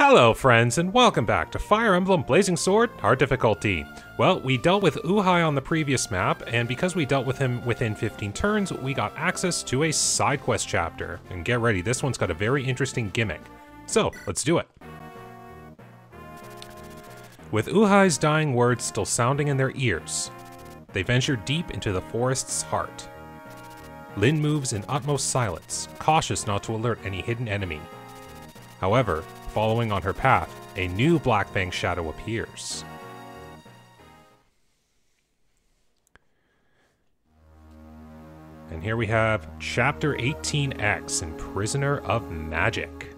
Hello friends, and welcome back to Fire Emblem Blazing Sword, Hard Difficulty. Well, we dealt with Uhai on the previous map, and because we dealt with him within 15 turns, we got access to a side quest chapter. And get ready, this one's got a very interesting gimmick. So, let's do it. With Uhai's dying words still sounding in their ears, they venture deep into the forest's heart. Lyn moves in utmost silence, cautious not to alert any hidden enemy. However, following on her path, a new Black Fang shadow appears. And here we have Chapter 18X in Prisoner of Magic.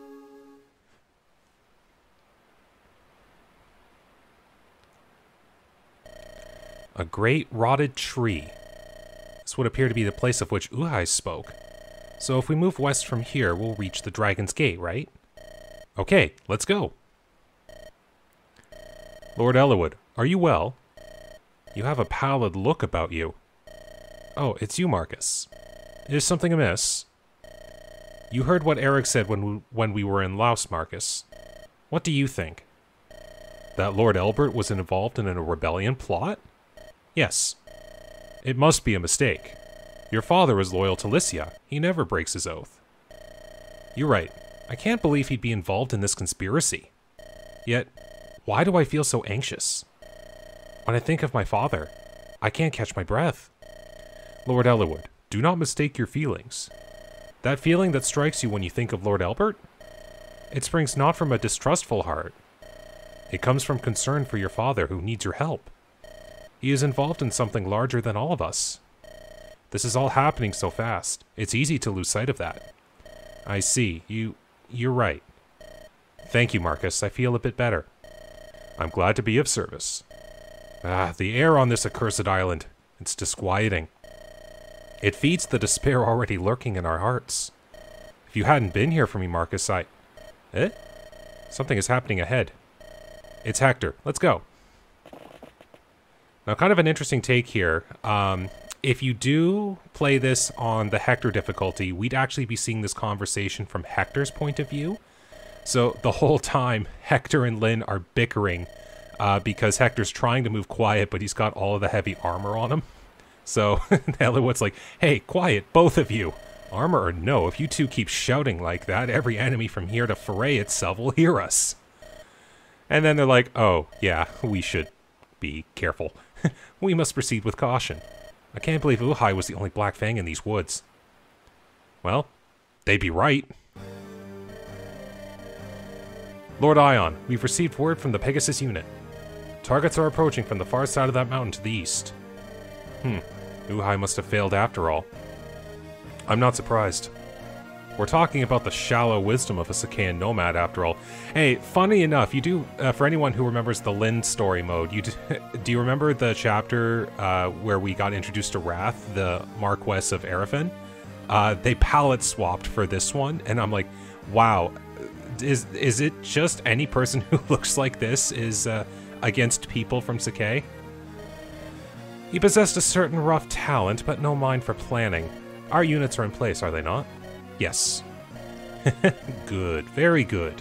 A great rotted tree. This would appear to be the place of which Uhai spoke. So if we move west from here, we'll reach the Dragon's Gate, right? Okay, let's go. Lord Eliwood, are you well? You have a pallid look about you. Oh, it's you, Marcus. Is something amiss? You heard what Eric said when we were in Laos, Marcus. What do you think? That Lord Elbert was involved in a rebellion plot? Yes. It must be a mistake. Your father is loyal to Lycia. He never breaks his oath. You're right. I can't believe he'd be involved in this conspiracy. Yet, why do I feel so anxious? When I think of my father, I can't catch my breath. Lord Eliwood, do not mistake your feelings. That feeling that strikes you when you think of Lord Elbert? It springs not from a distrustful heart. It comes from concern for your father who needs your help. He is involved in something larger than all of us. This is all happening so fast. It's easy to lose sight of that. I see. You're right. Thank you, Marcus. I feel a bit better. I'm glad to be of service. The air on this accursed island. It's disquieting. It feeds the despair already lurking in our hearts. If you hadn't been here for me, Marcus, Eh? Something is happening ahead. It's Hector. Let's go. Now, kind of an interesting take here. If you do play this on the Hector difficulty, we'd actually be seeing this conversation from Hector's point of view. So the whole time, Hector and Lyn are bickering because Hector's trying to move quiet, but he's got all of the heavy armor on him. So Eliwood's like, hey, quiet, both of you. Armor or no, if you two keep shouting like that, every enemy from here to foray itself will hear us. And then they're like, oh, yeah, we should be careful. We must proceed with caution. I can't believe Uhai was the only Black Fang in these woods. Well, they'd be right. Lord Ion, we've received word from the Pegasus unit. Targets are approaching from the far side of that mountain to the east. Uhai must have failed after all. I'm not surprised. We're talking about the shallow wisdom of a Sacaean nomad, after all. Hey, funny enough, you do, for anyone who remembers the Lyn story mode, do you remember the chapter where we got introduced to Wrath, the Marquess of Arafin? They palette swapped for this one, and I'm like, wow, is it just any person who looks like this is against people from Sacae? He possessed a certain rough talent, but no mind for planning. Our units are in place, are they not? Yes. Good, very good.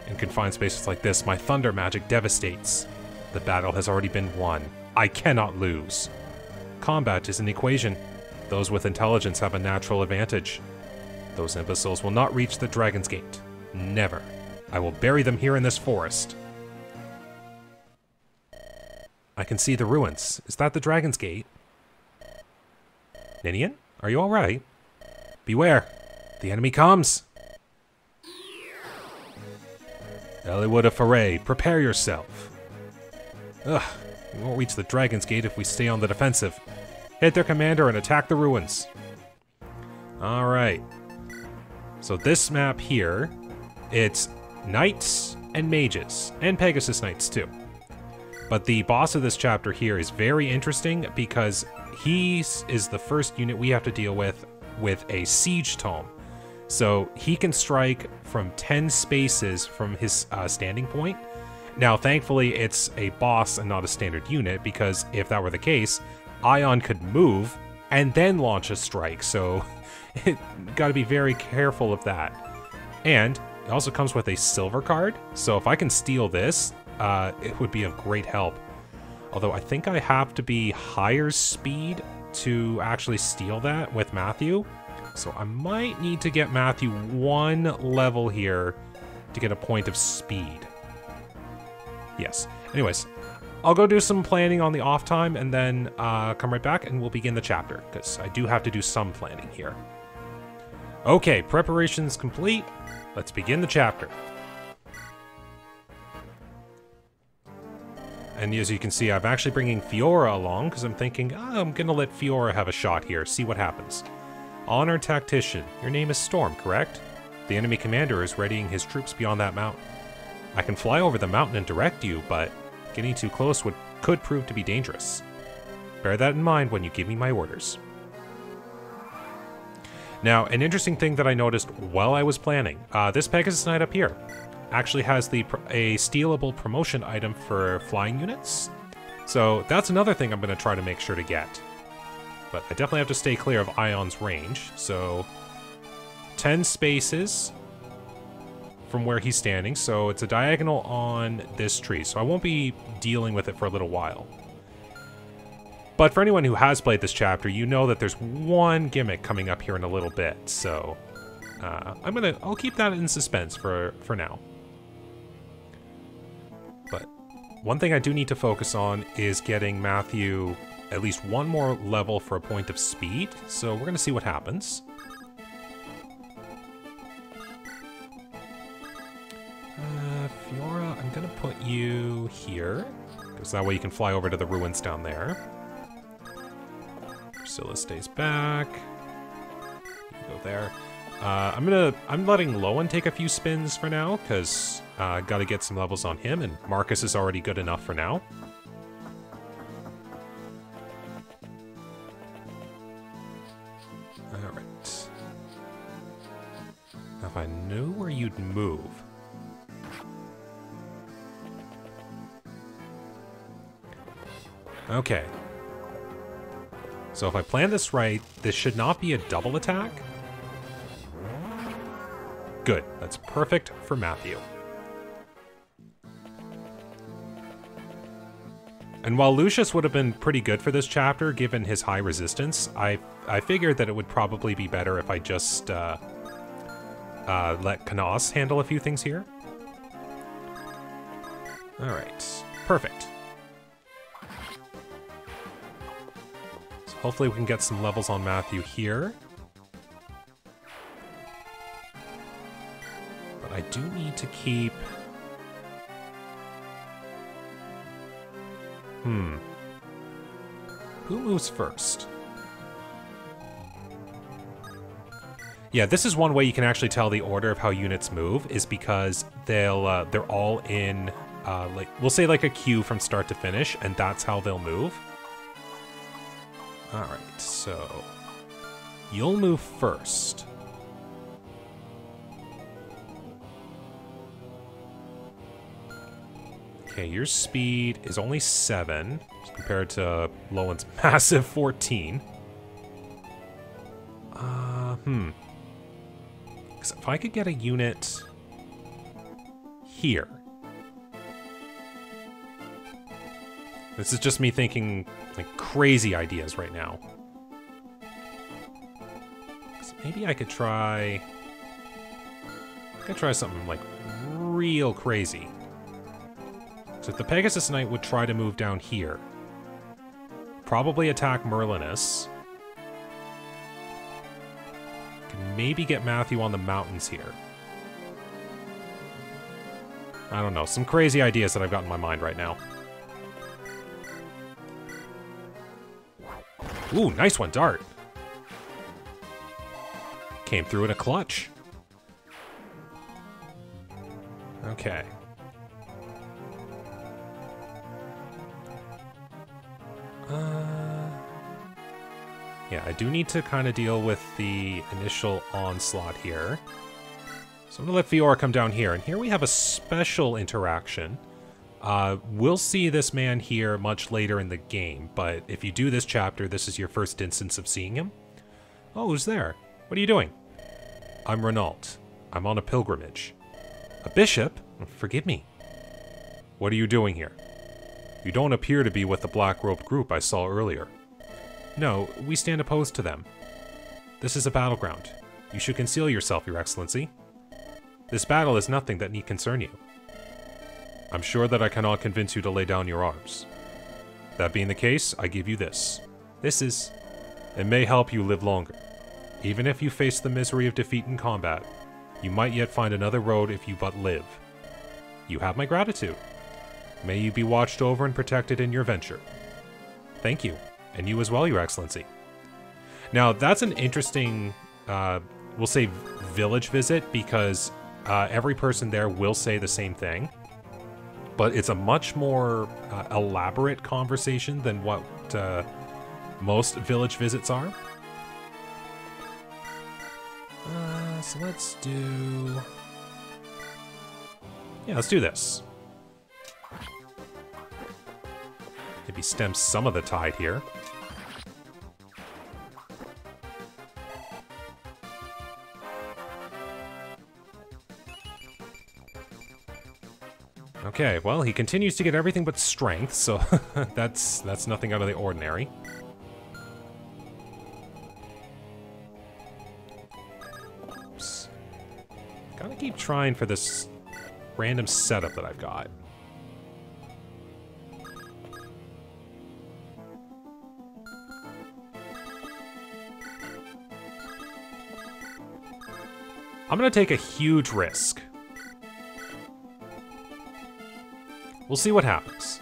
In confined spaces like this, my thunder magic devastates. The battle has already been won. I cannot lose. Combat is an equation. Those with intelligence have a natural advantage. Those imbeciles will not reach the Dragon's Gate. Never. I will bury them here in this forest. I can see the ruins. Is that the Dragon's Gate? Ninian, are you alright? Beware. The enemy comes! Eliwood of Foray, prepare yourself. Ugh, we won't reach the Dragon's Gate if we stay on the defensive. Hit their commander and attack the ruins. Alright. So this map here, it's knights and mages, and Pegasus knights too. But the boss of this chapter here is very interesting because he is the first unit we have to deal with a siege tome. So he can strike from 10 spaces from his standing point. Now, thankfully, it's a boss and not a standard unit, because if that were the case, Ion could move and then launch a strike. So gotta be very careful of that. And It also comes with a silver card, so if I can steal this, it would be of great help. Although I think I have to be higher speed to actually steal that with Matthew. So I might need to get Matthew one level here to get a point of speed. Yes. Anyways, I'll go do some planning on the off time and then come right back and we'll begin the chapter, because I do have to do some planning here. Okay, preparations complete. Let's begin the chapter. And as you can see, I'm actually bringing Fiora along because I'm thinking, I'm going to let Fiora have a shot here, see what happens. Honored Tactician, your name is Storm, correct? The enemy commander is readying his troops beyond that mountain. I can fly over the mountain and direct you, but getting too close could prove to be dangerous. Bear that in mind when you give me my orders. Now, an interesting thing that I noticed while I was planning, this Pegasus Knight up here actually has a stealable promotion item for flying units. So that's another thing I'm going to try to make sure to get. But I definitely have to stay clear of Ion's range, so 10 spaces from where he's standing, so it's a diagonal on this tree, so I won't be dealing with it for a little while. But for anyone who has played this chapter, you know that there's one gimmick coming up here in a little bit, so I'll keep that in suspense for now. But one thing I do need to focus on is getting Matthew at least one more level for a point of speed, so we're going to see what happens. Fiora, I'm going to put you here, because that way you can fly over to the ruins down there. Priscilla stays back. You go there. I'm letting Lowen take a few spins for now, because I got to get some levels on him, and Marcus is already good enough for now. Alright. Now if I knew where you'd move. Okay. So if I plan this right, this should not be a double attack. Good. That's perfect for Matthew. And while Lucius would have been pretty good for this chapter, given his high resistance, I figured that it would probably be better if I just let Kanas handle a few things here. Alright. Perfect. So hopefully we can get some levels on Matthew here. But I do need to keep... Who moves first? Yeah, this is one way you can actually tell the order of how units move, is because they're all in, like, we'll say like a queue from start to finish, and that's how they'll move. Alright, so you'll move first. Okay, your speed is only 7 compared to Lowen's massive 14. Because if I could get a unit here. This is just me thinking like crazy ideas right now. So maybe I could try something like real crazy. So if the Pegasus Knight would try to move down here, probably attack Merlinus, can maybe get Matthew on the mountains here. I don't know, some crazy ideas that I've got in my mind right now. Ooh, nice one, Dart. Came through in a clutch. Okay. Yeah, I do need to kind of deal with the initial onslaught here. So I'm going to let Fiora come down here. And here we have a special interaction. We'll see this man here much later in the game, but if you do this chapter, this is your first instance of seeing him. Oh, who's there? What are you doing? I'm Renault. I'm on a pilgrimage. A bishop? Forgive me. What are you doing here? You don't appear to be with the black-robed group I saw earlier. No, we stand opposed to them. This is a battleground. You should conceal yourself, Your Excellency. This battle is nothing that need concern you. I'm sure that I cannot convince you to lay down your arms. That being the case, I give you this. It may help you live longer. Even if you face the misery of defeat in combat, you might yet find another road if you but live. You have my gratitude. May you be watched over and protected in your venture. Thank you. And you as well, Your Excellency. Now, that's an interesting, we'll say, village visit, because every person there will say the same thing. But it's a much more elaborate conversation than what most village visits are. So let's do... Yeah, let's do this. Maybe stem some of the tide here. Okay, well, he continues to get everything but strength, so that's nothing out of the ordinary. Oops. Gotta keep trying for this random setup that I've got. I'm gonna take a huge risk. We'll see what happens.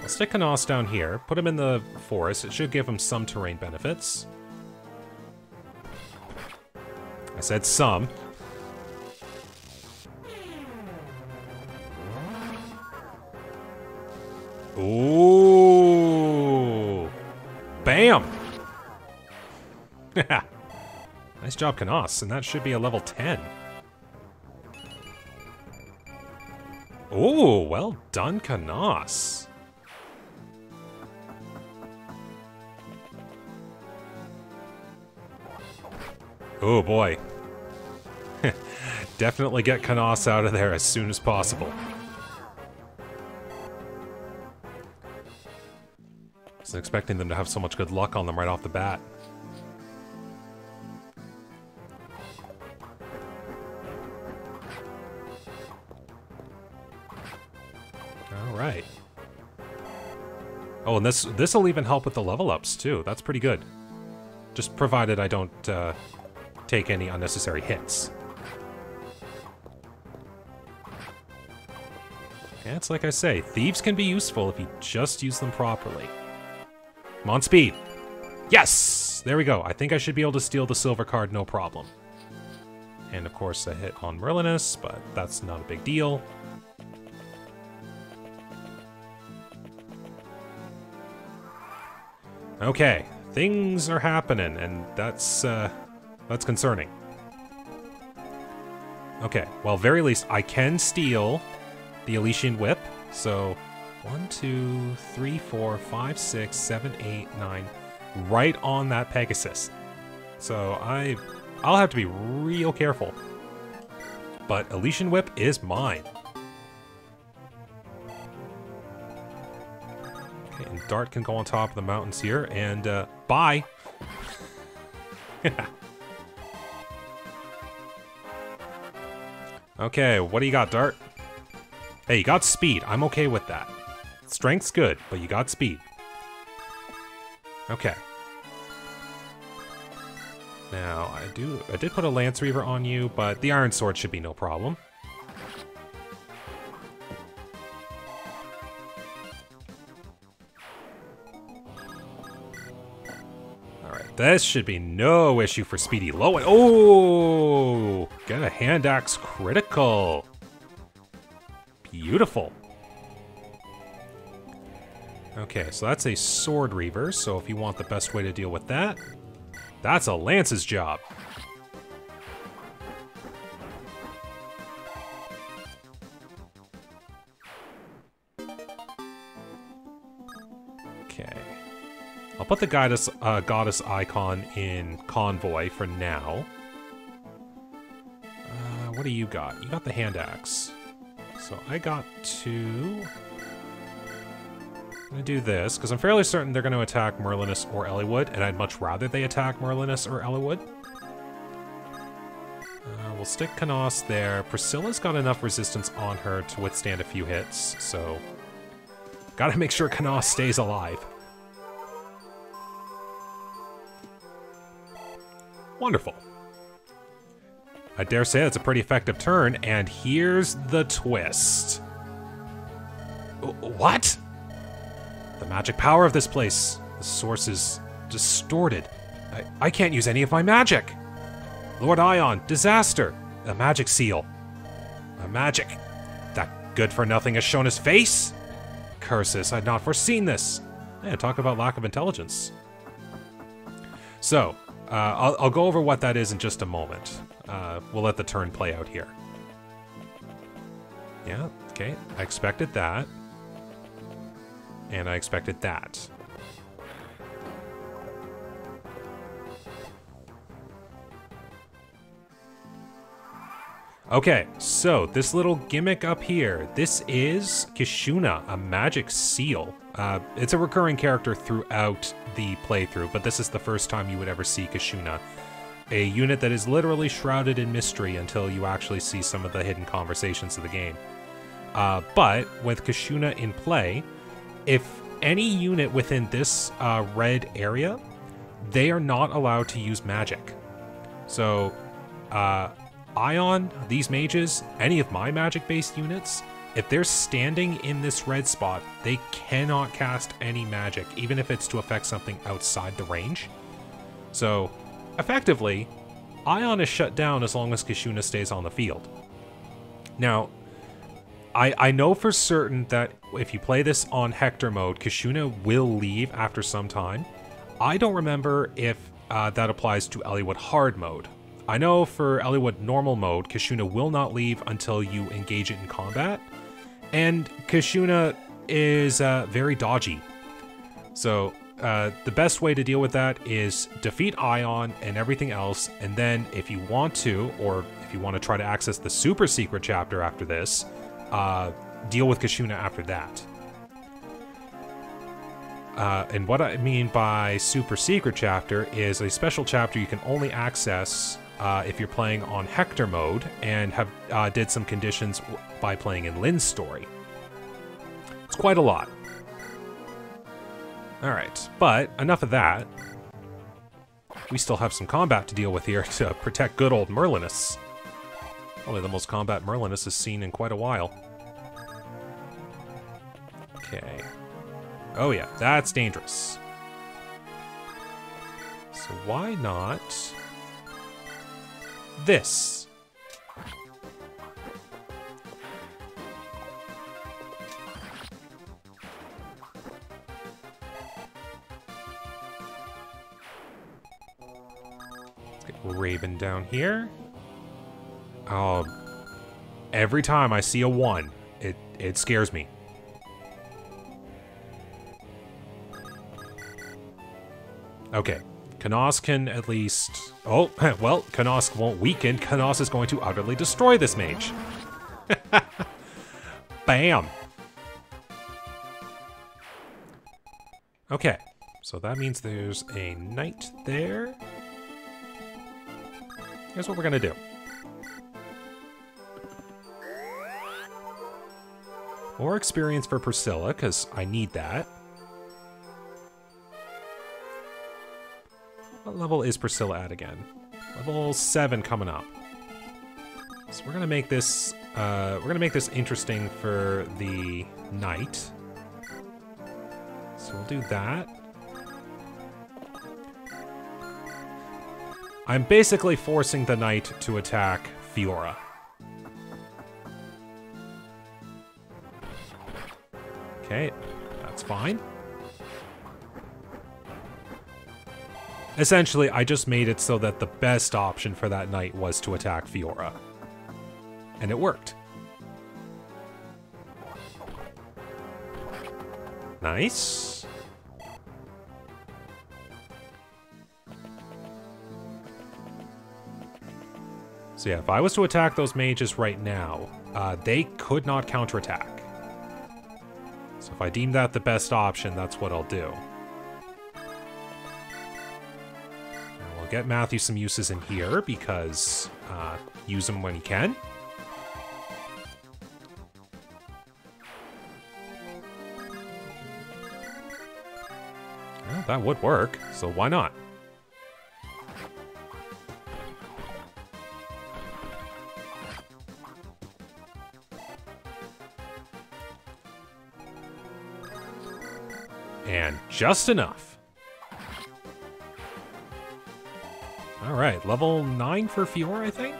I'll stick Knos down here, put him in the forest. It should give him some terrain benefits. I said some. Ooh! Bam! Nice job, Knos, and that should be a level 10. Oh, well done, Knos. Oh boy. Definitely get Knos out of there as soon as possible. Wasn't expecting them to have so much good luck on them right off the bat. Alright. Oh, and this will even help with the level ups too. That's pretty good. Just provided I don't take any unnecessary hits. Yeah, it's like I say, thieves can be useful if you just use them properly. Come on, speed! Yes! There we go. I think I should be able to steal the silver card, no problem. And of course a hit on Merlinus, but that's not a big deal. Okay, things are happening, and that's concerning. Okay, well, very least I can steal the Elysian Whip. So 1, 2, 3, 4, 5, 6, 7, 8, 9, right on that Pegasus. So I'll have to be real careful. But Elysian Whip is mine. Okay, and Dart can go on top of the mountains here, and bye. Okay, what do you got, Dart? Hey, you got speed. I'm okay with that. Strength's good, but you got speed. Okay. Now, I did put a Lance Reaver on you, but the Iron Sword should be no problem. Alright, this should be no issue for Speedy Low. Oh! Get a Hand Axe critical. Beautiful. Okay, so that's a Sword Reaver, so if you want the best way to deal with that, that's a Lance's job. Okay. I'll put the goddess icon in Convoy for now. what do you got? You got the hand axe. So I got to... I'm gonna do this, because I'm fairly certain they're going to attack Merlinus or Eliwood, and I'd much rather they attack Merlinus or Eliwood. We'll stick Canos there. Priscilla's got enough resistance on her to withstand a few hits, so... Gotta make sure Canos stays alive. Wonderful. I dare say that's a pretty effective turn, and here's the twist. What? The magic power of this place. The source is distorted. I can't use any of my magic. Lord Ion, disaster. A magic seal. A magic. That good-for-nothing has shown his face? Curses, I'd not foreseen this. Yeah, talk about lack of intelligence. So, I'll go over what that is in just a moment. We'll let the turn play out here. Yeah, okay. I expected that. And I expected that. Okay, so this little gimmick up here, this is Kishuna, a magic seal. It's a recurring character throughout the playthrough, but this is the first time you would ever see Kishuna. A unit that is literally shrouded in mystery until you actually see some of the hidden conversations of the game. But with Kishuna in play, if any unit within this red area, they are not allowed to use magic. So, Ion, these mages, any of my magic-based units, if they're standing in this red spot, they cannot cast any magic, even if it's to affect something outside the range. So, effectively, Ion is shut down as long as Kishuna stays on the field. Now, I know for certain that if you play this on Hector mode, Kishuna will leave after some time. I don't remember if that applies to Eliwood hard mode. I know for Eliwood normal mode, Kishuna will not leave until you engage it in combat, and Kishuna is very dodgy. So the best way to deal with that is defeat Ion and everything else, and then if you want to, or if you want to try to access the super secret chapter after this, deal with Kishuna after that. And what I mean by super secret chapter is a special chapter you can only access if you're playing on Hector mode and have did some conditions by playing in Lynn's story. It's quite a lot. Alright, but enough of that. We still have some combat to deal with here to protect good old Merlinus. Probably the most combat Merlinus has seen in quite a while. Okay. Oh yeah, that's dangerous. So why not this? Let's get Raven down here. Oh, every time I see a 1, it scares me. Okay, Canos can at least... Oh, well, Canos won't weaken. Canos is going to utterly destroy this mage. Bam! Okay, so that means there's a knight there. Here's what we're gonna do. More experience for Priscilla, because I need that. What level is Priscilla at again? Level 7 coming up. So we're gonna make this interesting for the knight. So we'll do that. I'm basically forcing the knight to attack Fiora. Okay, that's fine. Essentially, I just made it so that the best option for that knight was to attack Fiora. And it worked. Nice. So yeah, if I was to attack those mages right now, they could not counterattack. So if I deem that the best option, that's what I'll do. And we'll get Matthew some uses in here, because use him when he can. Well, that would work, so why not? And just enough. Alright, level 9 for Fiora, I think?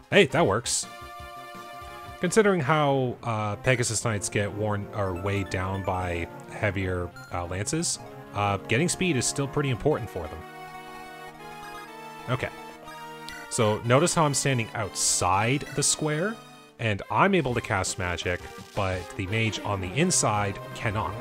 Hey, that works. Considering how Pegasus Knights get worn or weighed down by heavier lances, getting speed is still pretty important for them. Okay. So notice how I'm standing outside the square, and I'm able to cast magic, but the mage on the inside cannot.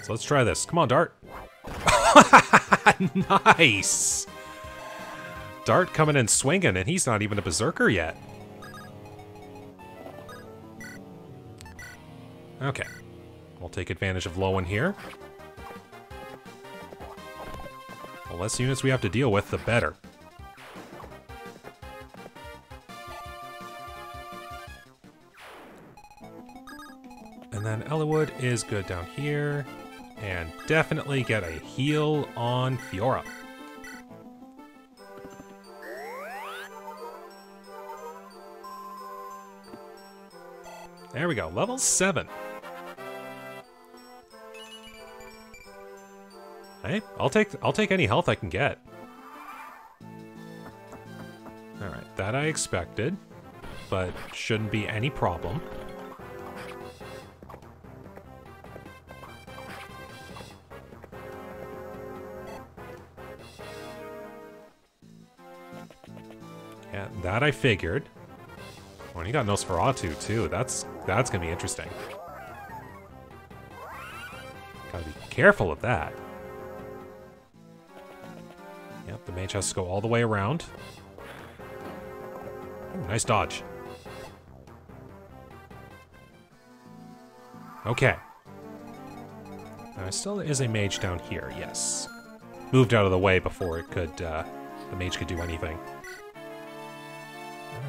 So let's try this. Come on, Dart. Nice! Dart coming in swinging, and he's not even a berserker yet. Okay. We'll take advantage of Lowen here. The less units we have to deal with, the better. And then Eliwood is good down here. And definitely get a heal on Fiora. There we go, level 7. Hey, I'll take any health I can get. Alright, that I expected, but shouldn't be any problem. Yeah, that I figured. Oh, and he got Nosferatu too. That's gonna be interesting. Gotta be careful of that. Yep, the mage has to go all the way around. Ooh, nice dodge. Okay. Still is a mage down here, yes. Moved out of the way before it could, the mage could do anything.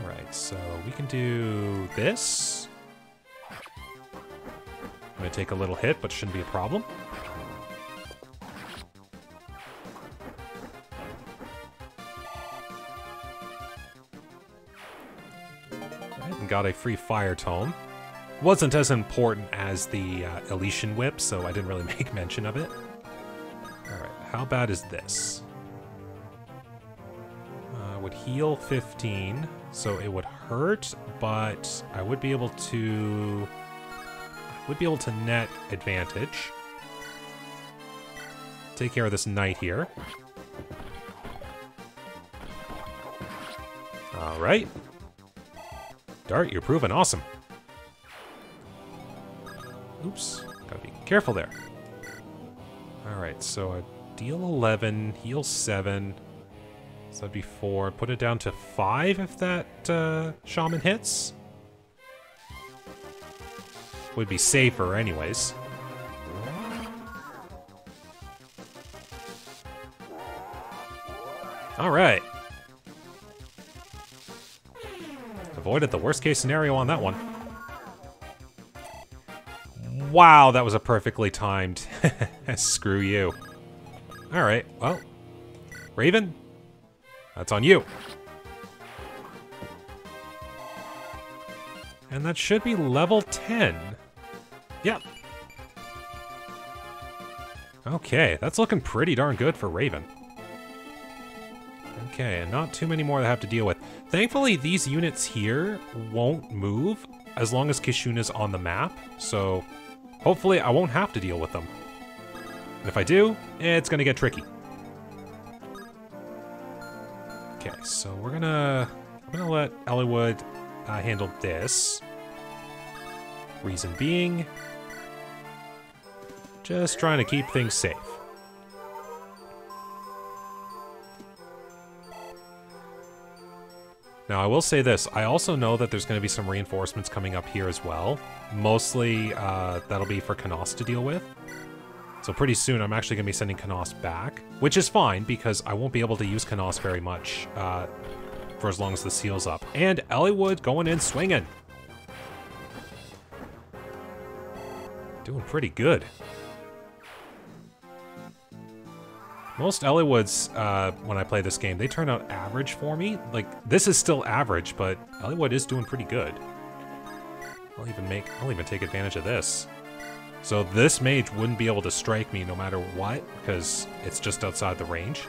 Alright, so we can do this. I'm gonna take a little hit, but shouldn't be a problem. Alright, and got a free fire tome. Wasn't as important as the Elysian Whip, so I didn't really make mention of it. Alright, how bad is this? Would heal 15, so it would hurt, but I would be able to net advantage. Take care of this knight here. Alright. Dart, you're proving awesome. Oops, gotta be careful there. Alright, so I deal 11, heal 7. So that'd be 4. Put it down to 5 if that shaman hits. Would be safer anyways. Alright. Avoided the worst case scenario on that one. Wow, that was a perfectly timed. Screw you. Alright, well. Raven, that's on you. And that should be level 10. Yep. Okay, that's looking pretty darn good for Raven. Okay, and not too many more to have to deal with. Thankfully, these units here won't move as long as Kishuna's on the map, so hopefully I won't have to deal with them. And if I do, it's gonna get tricky. Okay, so we're gonna I'm gonna let Eliwood handle this. Reason being, just trying to keep things safe. Now, I will say this. I also know that there's going to be some reinforcements coming up here as well. Mostly, that'll be for Canos to deal with. So pretty soon, I'm actually going to be sending Canos back, which is fine, because I won't be able to use Canos very much for as long as the seal's up. And Eliwood going in swinging. Doing pretty good. Most Eliwoods, when I play this game, they turn out average for me. Like, this is still average, but Eliwood is doing pretty good. I'll even take advantage of this. So this mage wouldn't be able to strike me no matter what, because it's just outside the range.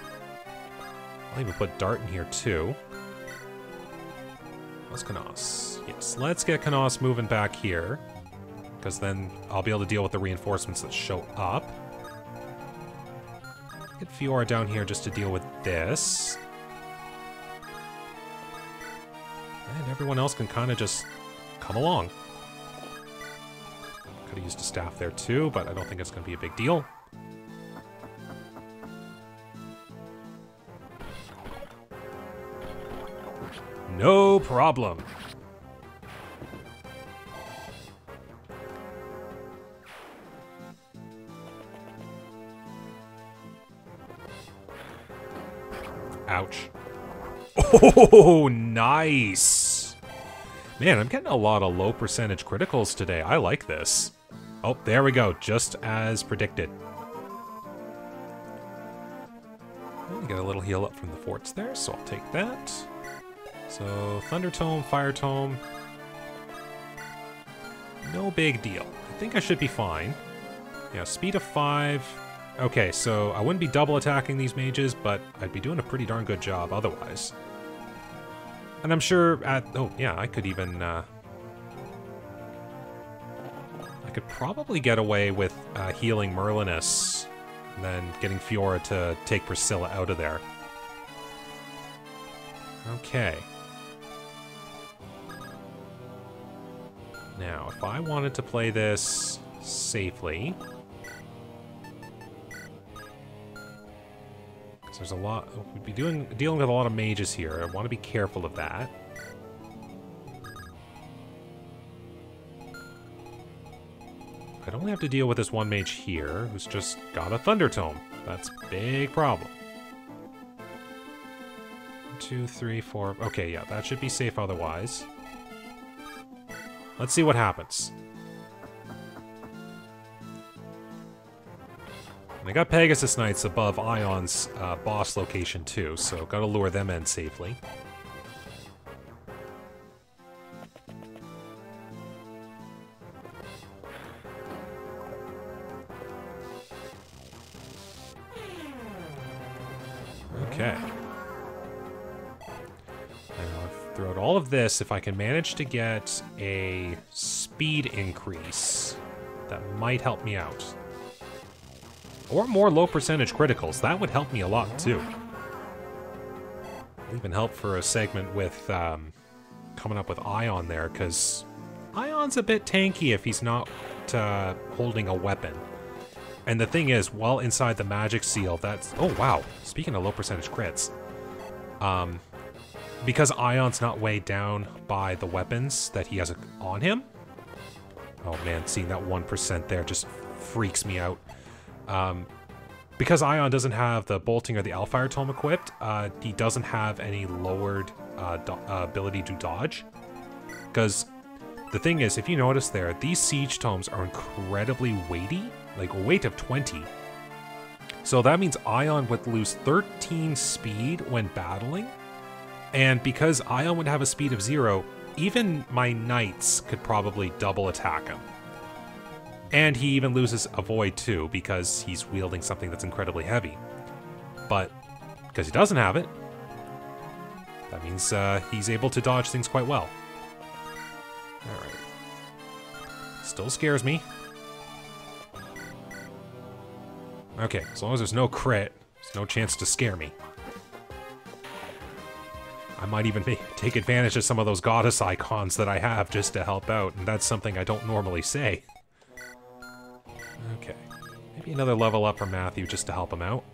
I'll even put Dart in here too. What's Canos? Yes, let's get Canos moving back here, because then I'll be able to deal with the reinforcements that show up. Get Fiora down here just to deal with this. And everyone else can kind of just come along. Could have used a staff there too, but I don't think it's going to be a big deal. No problem. Ouch. Oh, nice. Man, I'm getting a lot of low percentage criticals today. I like this. Oh, there we go. Just as predicted. We get a little heal up from the forts there, so I'll take that. So, Thunder Tome, Fire Tome. No big deal. I think I should be fine. Yeah, speed of 5. Okay, so I wouldn't be double attacking these mages, but I'd be doing a pretty darn good job otherwise. And I'm sure at... Oh, yeah, I could even... I could probably get away with healing Merlinus, and then getting Fiora to take Priscilla out of there. Okay. Now, if I wanted to play this safely... There's a lot. We'd be dealing with a lot of mages here. I want to be careful of that. I'd only have to deal with this one mage here, who's just got a Thunder Tome. That's a big problem. 1, 2, 3, 4. Okay, yeah, that should be safe otherwise. Let's see what happens. And I got Pegasus Knights above Ion's boss location too, so gotta lure them in safely. Okay. Now, throughout all of this, if I can manage to get a speed increase, that might help me out. Or more low percentage criticals. That would help me a lot, too. It'll even help for a segment with coming up with Ion there, because Ion's a bit tanky if he's not holding a weapon. And the thing is, while inside the magic seal, that's... Oh, wow. Speaking of low percentage crits, because Ion's not weighed down by the weapons that he has on him... Oh, man, seeing that 1% there just freaks me out. Because Ion doesn't have the bolting or the Alfire Tome equipped, he doesn't have any lowered ability to dodge. Because the thing is, if you notice there, these siege tomes are incredibly weighty, like a weight of 20. So that means Ion would lose 13 speed when battling, and because Ion would have a speed of 0, even my knights could probably double attack him. And he even loses a void too, because he's wielding something that's incredibly heavy. But because he doesn't have it, that means he's able to dodge things quite well. Alright. Still scares me. Okay, as long as there's no crit, there's no chance to scare me. I might even take advantage of some of those goddess icons that I have just to help out, and that's something I don't normally say. Okay. Maybe another level up for Matthew just to help him out.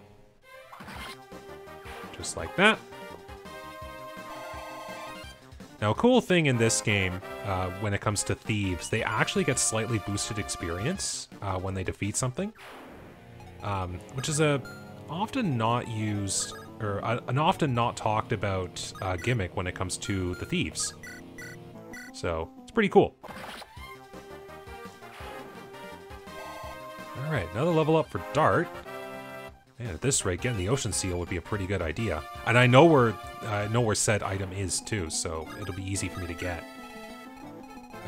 Just like that. Now, a cool thing in this game, when it comes to thieves, they actually get slightly boosted experience when they defeat something, which is a often not used, or an often not talked about gimmick when it comes to the thieves. So, it's pretty cool. Alright, another level up for Dart. Man, at this rate, getting the Ocean Seal would be a pretty good idea. And I know where said item is too, so it'll be easy for me to get.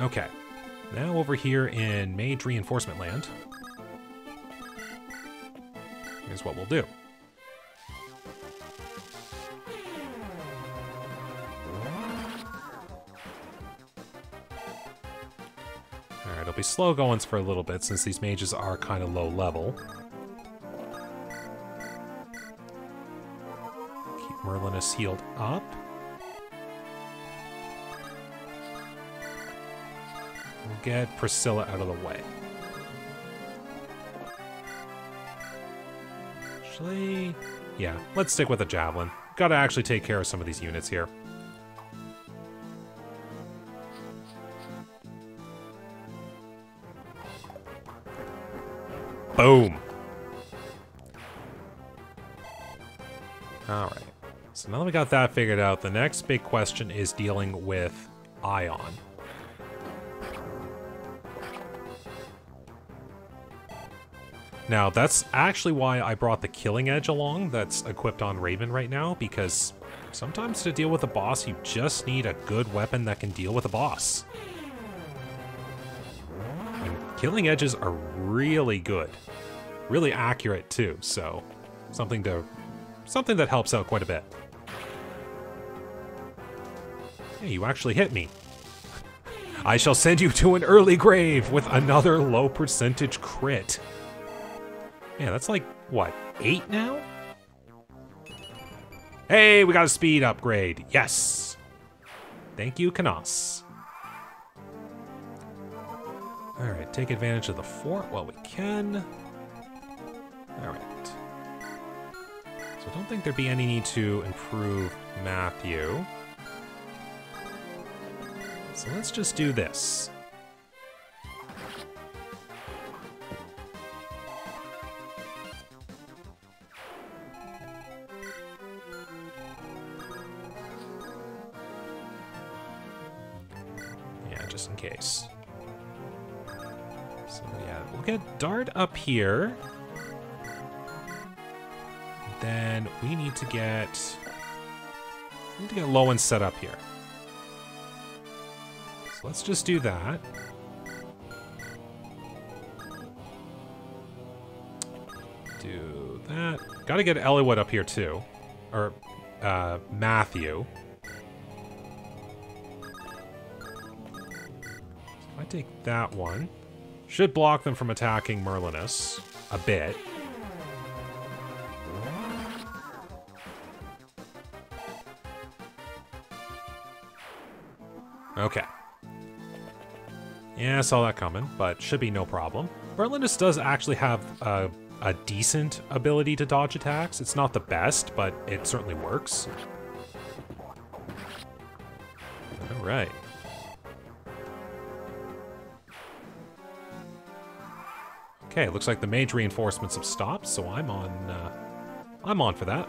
Okay. Now over here in Mage Reinforcement Land. Here's what we'll do. Alright, it'll be slow goings for a little bit since these mages are kind of low level. Merlinus healed up. We'll get Priscilla out of the way. Actually, yeah, let's stick with the Javelin. Gotta actually take care of some of these units here. Boom! Alright. So now that we got that figured out, the next big question is dealing with Ion. Now, that's actually why I brought the Killing Edge along that's equipped on Raven right now, because sometimes to deal with a boss, you just need a good weapon that can deal with a boss. And Killing Edges are really good. Really accurate, too, so something that helps out quite a bit. Hey, you actually hit me. I shall send you to an early grave with another low percentage crit. Man, that's like, what, 8 now? Hey, we got a speed upgrade. Yes. Thank you, Canos. Alright, take advantage of the fort while we can. Alright. So I don't think there'd be any need to improve Matthew. So let's just do this. Yeah, just in case. So yeah, we'll get Dart up here. Then we need to get Lowen set up here. So let's just do that. Do that. Gotta get Eliwood up here too. Or Matthew. So if I take that one, should block them from attacking Merlinus a bit. Okay. Yeah, I saw that coming, but should be no problem. Merlinus does actually have a decent ability to dodge attacks. It's not the best, but it certainly works. Alright. Okay, looks like the mage reinforcements have stopped, so I'm on for that.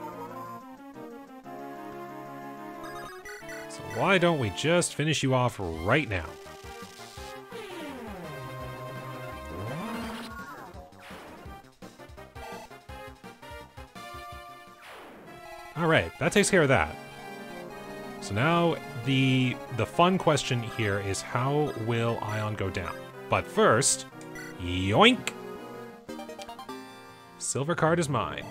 So why don't we just finish you off right now? Alright, that takes care of that. So now the fun question here is how will Ion go down? But first, yoink! Silver card is mine.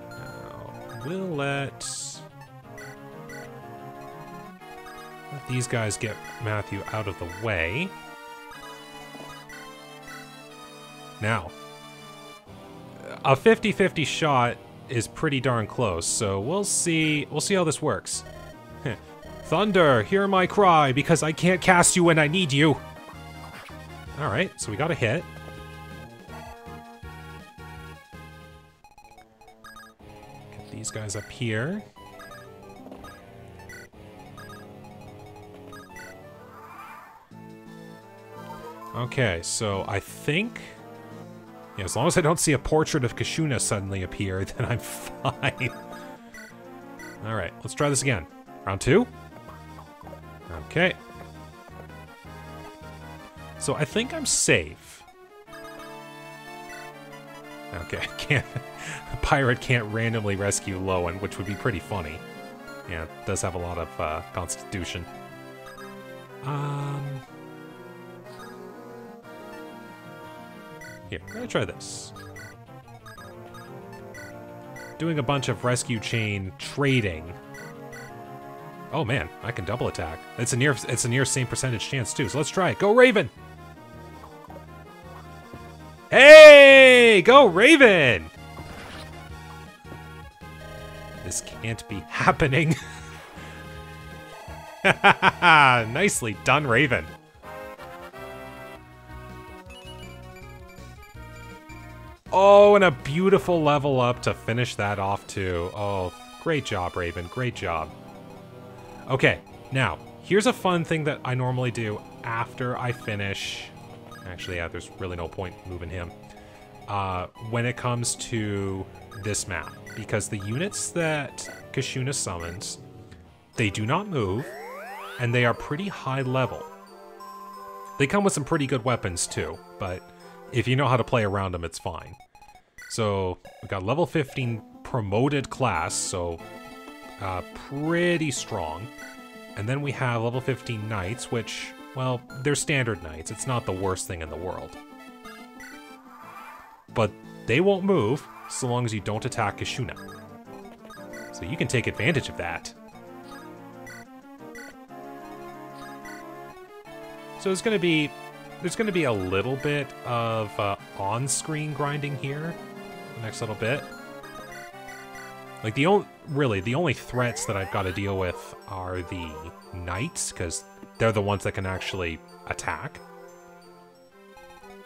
Now, we'll let these guys get Matthew out of the way. Now, a 50-50 shot is pretty darn close, so we'll see how this works. Thunder, hear my cry, because I can't cast you when I need you. Alright, so we got a hit. Get these guys up here. Okay, so I think... yeah, as long as I don't see a portrait of Kashuna suddenly appear, then I'm fine. Alright, let's try this again. Round 2. Okay. So I think I'm safe. Okay, can't... a pirate can't randomly rescue Lowen, which would be pretty funny. Yeah, it does have a lot of constitution. Here, I'm gonna try this. Doing a bunch of rescue chain trading. Oh man, I can double attack. It's a near same percentage chance too, so let's try it. Go Raven! Hey! Go Raven! This can't be happening. Nicely done, Raven. Oh, and a beautiful level up to finish that off too. Oh, great job, Raven. Great job. Okay, now, here's a fun thing that I normally do after I finish... actually, yeah, there's really no point moving him. When it comes to this map. Because the units that Kashuna summons, they do not move, and they are pretty high level. They come with some pretty good weapons too, but if you know how to play around them, it's fine. So, we got level 15 promoted class, so pretty strong. And then we have level 15 knights, which, well, they're standard knights. It's not the worst thing in the world. But they won't move so long as you don't attack Kashuna. So you can take advantage of that. So there's going to be a little bit of on-screen grinding here. The next little bit. Like the only threats that I've got to deal with are the knights, because they're the ones that can actually attack.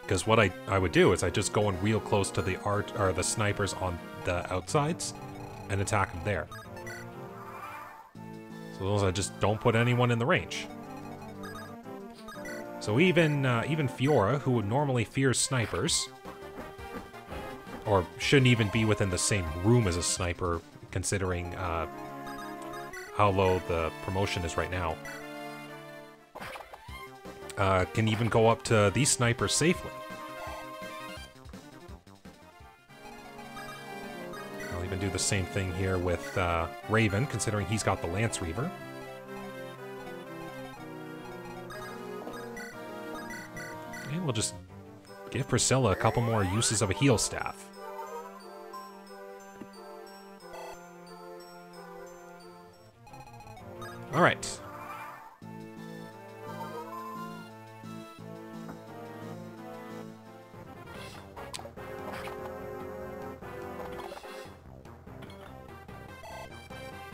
Because what I would do is I just go in real close to the snipers on the outsides and attack them there. So those I just don't put anyone in the range. So even Fiora, who would normally fear snipers, or shouldn't even be within the same room as a sniper, considering how low the promotion is right now, can even go up to these snipers safely. I'll even do the same thing here with Raven, considering he's got the Lance Reaver. And we'll just give Priscilla a couple more uses of a heal staff. Alright.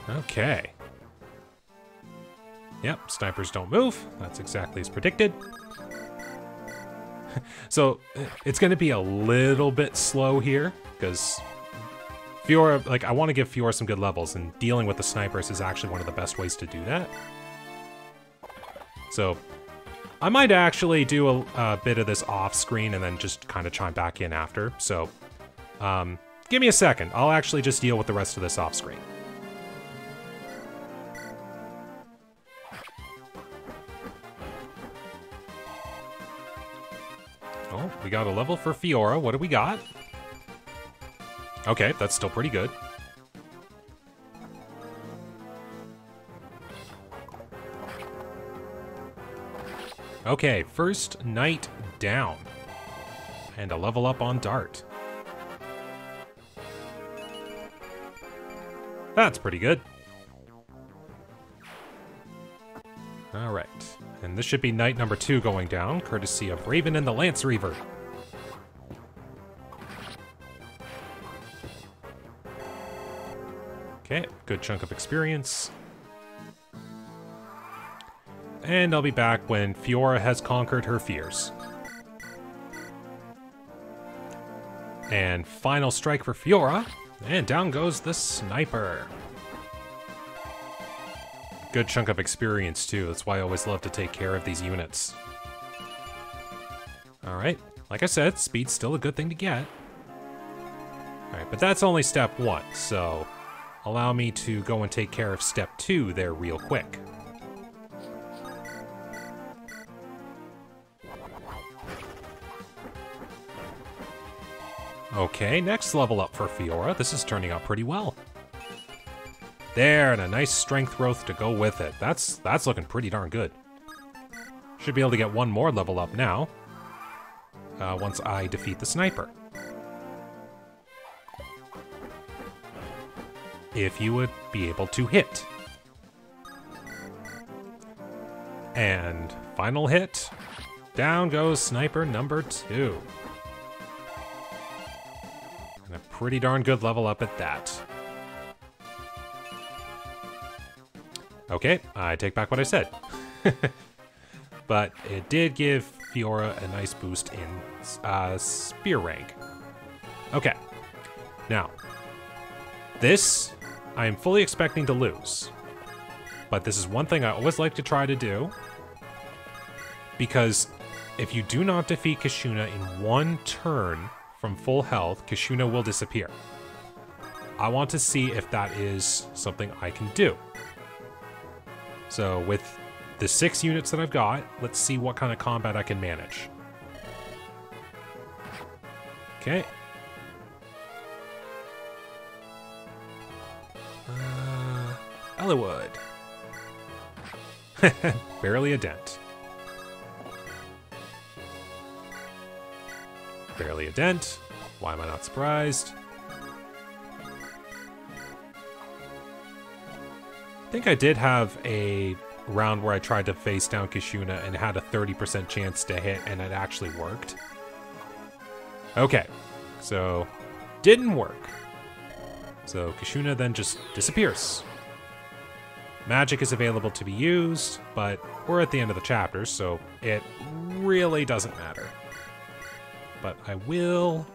Okay. Yep, snipers don't move. That's exactly as predicted. So, it's going to be a little bit slow here, because Fiora, like, I want to give Fiora some good levels, and dealing with the snipers is actually one of the best ways to do that. So, I might actually do a bit of this off-screen and then just kind of chime back in after. So, give me a second. I'll actually just deal with the rest of this off-screen. Oh, we got a level for Fiora. What do we got? Okay, that's still pretty good. Okay, first knight down. And a level up on Dart. That's pretty good. Alright. And this should be knight number 2 going down, courtesy of Raven and the Lance Reaver. Okay, good chunk of experience. And I'll be back when Fiora has conquered her fears. And final strike for Fiora. And down goes the sniper. Good chunk of experience too. That's why I always love to take care of these units. Alright, like I said, speed's still a good thing to get. Alright, but that's only step 1, so allow me to go and take care of step 2 there real quick. Okay, next level up for Fiora. This is turning out pretty well. There, and a nice strength growth to go with it. That's looking pretty darn good. Should be able to get one more level up now. Once I defeat the sniper. If you would be able to hit. And final hit. Down goes sniper number 2. And a pretty darn good level up at that. Okay, I take back what I said. But it did give Fiora a nice boost in spear rank. Okay, now, this I am fully expecting to lose. But this is one thing I always like to try to do. Because if you do not defeat Kashuna in one turn from full health, Kashuna will disappear. I want to see if that is something I can do. So with the 6 units that I've got, let's see what kind of combat I can manage. Okay. Eliwood. Barely a dent. Barely a dent. Why am I not surprised? I think I did have a round where I tried to face down Kashuna and had a 30% chance to hit, and it actually worked. Okay, so didn't work. So Kashuna then just disappears. Magic is available to be used, but we're at the end of the chapter, so it really doesn't matter. But I will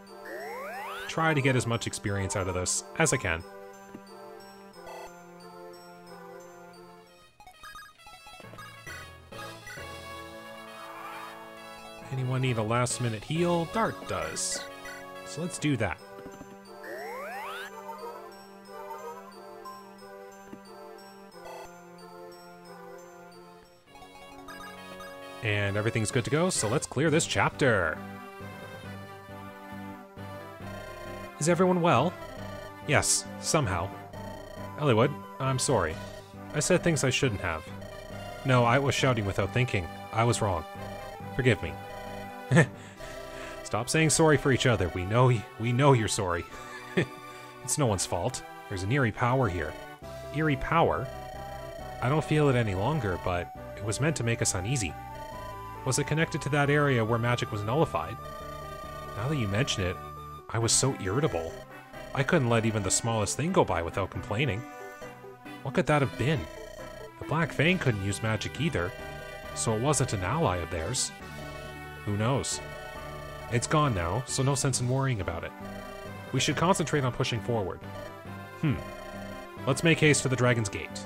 try to get as much experience out of this as I can. Anyone need a last minute heal? Dart does. So let's do that. And everything's good to go, so let's clear this chapter. Is everyone well? Yes, somehow. Eliwood, I'm sorry. I said things I shouldn't have. No, I was shouting without thinking. I was wrong. Forgive me. Stop saying sorry for each other. We know you're sorry. It's no one's fault. There's an eerie power here. Eerie power? I don't feel it any longer, but it was meant to make us uneasy. Was it connected to that area where magic was nullified? Now that you mention it, I was so irritable. I couldn't let even the smallest thing go by without complaining. What could that have been? The Black Fang couldn't use magic either, so it wasn't an ally of theirs. Who knows? It's gone now, so no sense in worrying about it. We should concentrate on pushing forward. Let's make haste to the Dragon's Gate.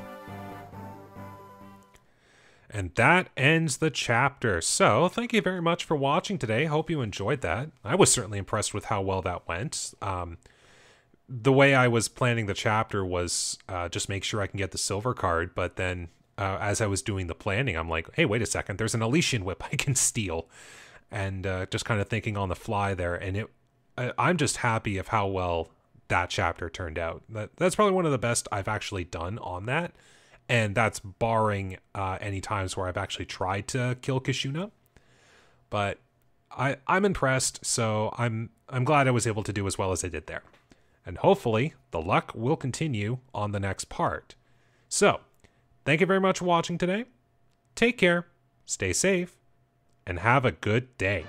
And that ends the chapter. So, thank you very much for watching today. Hope you enjoyed that. I was certainly impressed with how well that went. The way I was planning the chapter was just make sure I can get the silver card, but then as I was doing the planning, I'm like, hey, wait a second, there's an Elysian Whip I can steal. And just kind of thinking on the fly there, and I'm just happy of how well that chapter turned out. That's probably one of the best I've actually done on that. And that's barring any times where I've actually tried to kill Kashuna. But I'm impressed, so I'm glad I was able to do as well as I did there. And hopefully, the luck will continue on the next part. So, thank you very much for watching today. Take care, stay safe, and have a good day.